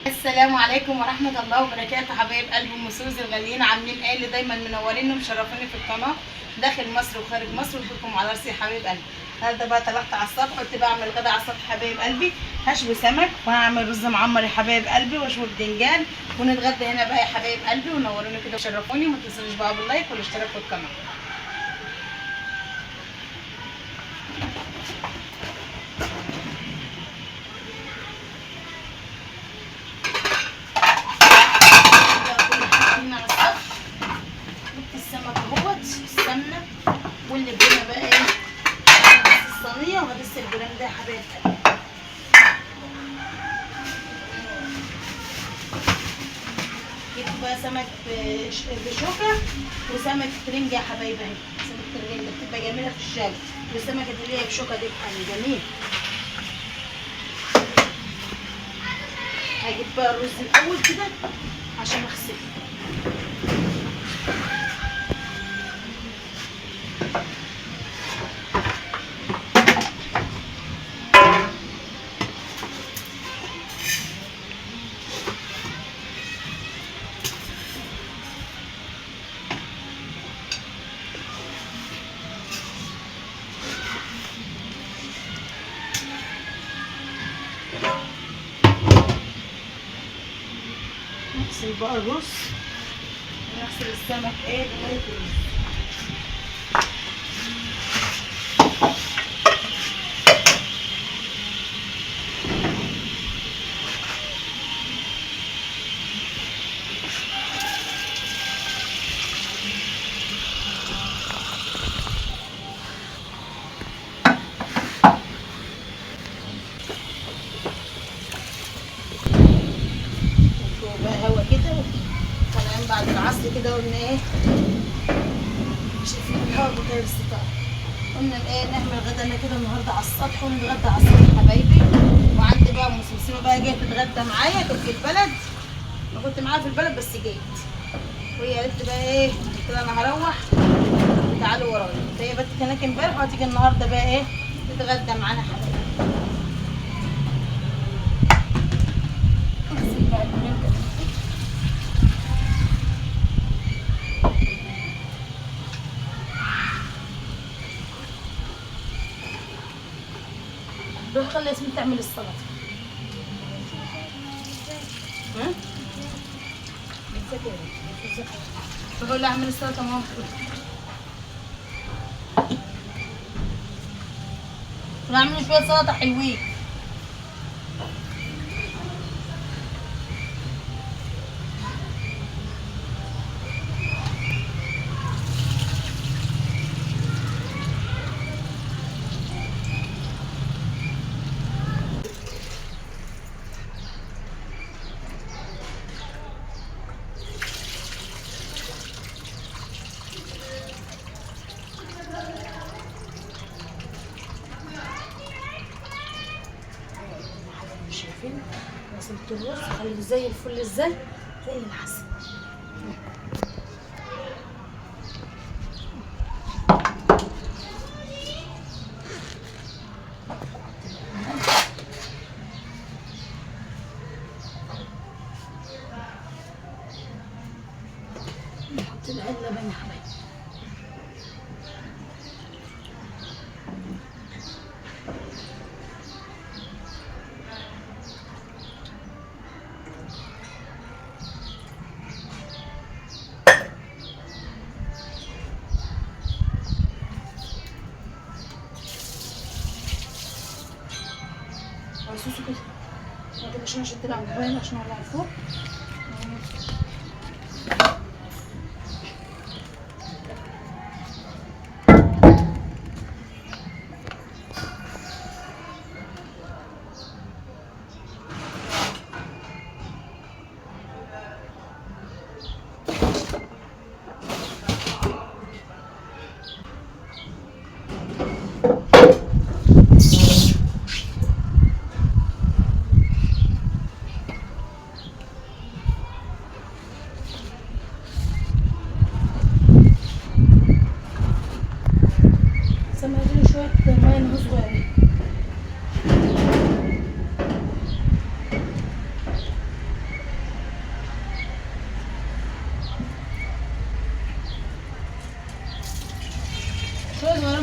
السلام عليكم ورحمة الله وبركاته. حبايب قلب ام سوزي الغاليين، عاملين ايه؟ اللي دايما منوريني ومشرفيني في القناة داخل مصر وخارج مصر، وكلكم على راسي حبايب قلبي. النهارده بقى طلعت على السطح، قلت بعمل غدا على السطح حبايب قلبي. هشوي سمك وهعمل رز معمر يا حبايب قلبي، واشوي بدنجان ونتغدى هنا بقى يا حبايب قلبي. ونوروني كده وشرفوني، وما تنسونيش بقى باللايك والاشتراك في القناة. السمك اهوت، السمنه واللبنه بقى ايه، الصينيه وهدس البرام ده يا حبايب قلبي. جبت بقى سمك بشوكه وسمك ترنجة يا حبايبي اهي. سمك ترنجة بتبقى جميله في الشاي، والسمكه اللي هي بشوكه دي يعني جميل. هجيب بقى الرز الاول كده عشان اغسله. نغسل بقى الرز ونغسل السمك ايه بميه الرز. بقى هوا كده طالعين بعد العصر كده، قلنا ايه، شايفين الهوا بتاع الستار، قلنا ايه نعمل غدانا كده النهارده على السطح ونتغدى على السطح حبايبي. وعندي بقى ام سمسمه بقى جايه تتغدى معايا، كنت في البلد، انا كنت معاها في البلد بس جيت، وهي قالت لي بقى ايه، قلت لها انا هروح وتعالوا ورايا. فهي بات هناك امبارح وهتيجي النهارده بقى ايه تتغدى معانا حبايبي. اغسل بقى البرنجة دي. روح خلي ياسمين تعمل السلطه. ها؟ بقول لها اعمل السلطه ماما. اعمل شويه سلطه حلوين. شايفين غسلت الرز خليه زي الفل ازاي، زي العسل. نحط العلبة يا حبايبي. سوسو كده ما عشان اشد على الموبايل عشان اولع الفوق.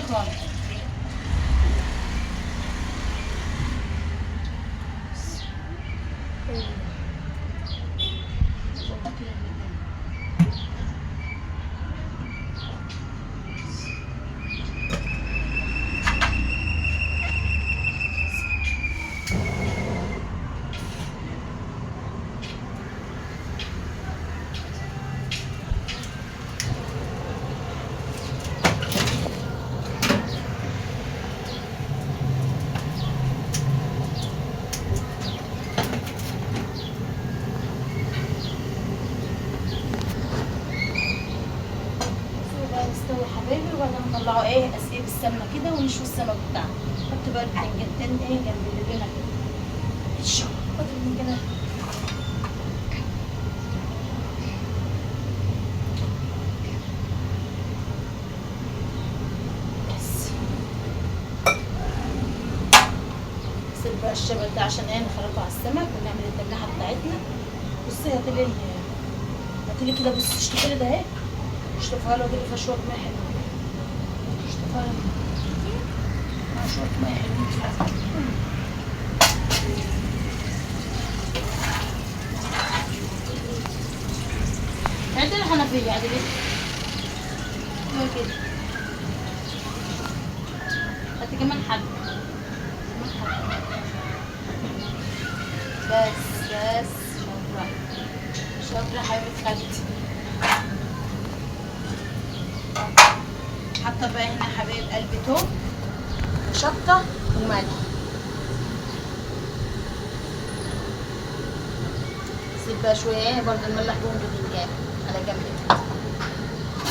شكرا. استوى يا حبايبي، وبعدين نطلعه اسيب السمنه كده ونشوي السمك بتاعنا. حط بقى البتنجانتين جنب اللبنه كده. الشوكه البتنجانات. بس نسيب بقى الشبت ده عشان نخرجه على السمك ونعمل التملحه بتاعتنا. بصي هاتلي كده، بصي اشتغلي ده اهي. اشطفها له كده فيها شويه ميه حلوين. اشطفها له مع شويه ميه حلوين كده. عدل الحنفيه عدل كده. هاتي كمان حبه بس شاطره حبيبه خالتي. حاطه بقى هنا حبايب قلبي توم وشطه وملح. سيب بقى شويه برضه نملح بهم البتنجان على جنب كده.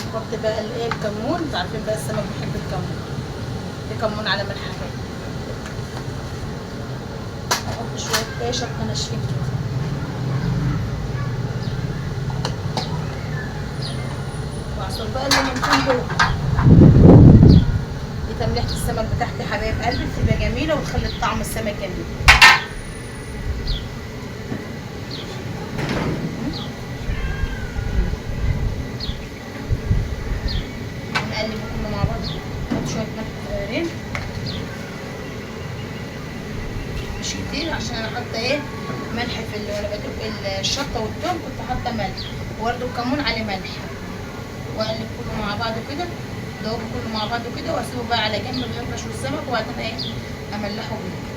نحط بقى الكمون. انتوا عارفين بقى السمك بيحب الكمون. في كمون على ملح حبايب. نحط شويه شطه ناشفين كده. واعصر بقى الليمونتين دول. دي تمليحه السمك بتاعتي حبايب قلبي، بتبقى جميله وتخلي طعم السمك جميل. نقلب كله مع بعض. نحط شويه ملح صغيرين مش كتير عشان انا حاطه ملح وانا بدوق الشطه والثوم كنت حاطه ملح، وبرده الكمون عليه ملح. واقلب كله مع بعضه كده، دوب كله مع بعضه كده، واسيبه بقى على جنب لغايه ما اشوي السمك، وبعدين املحه بيه.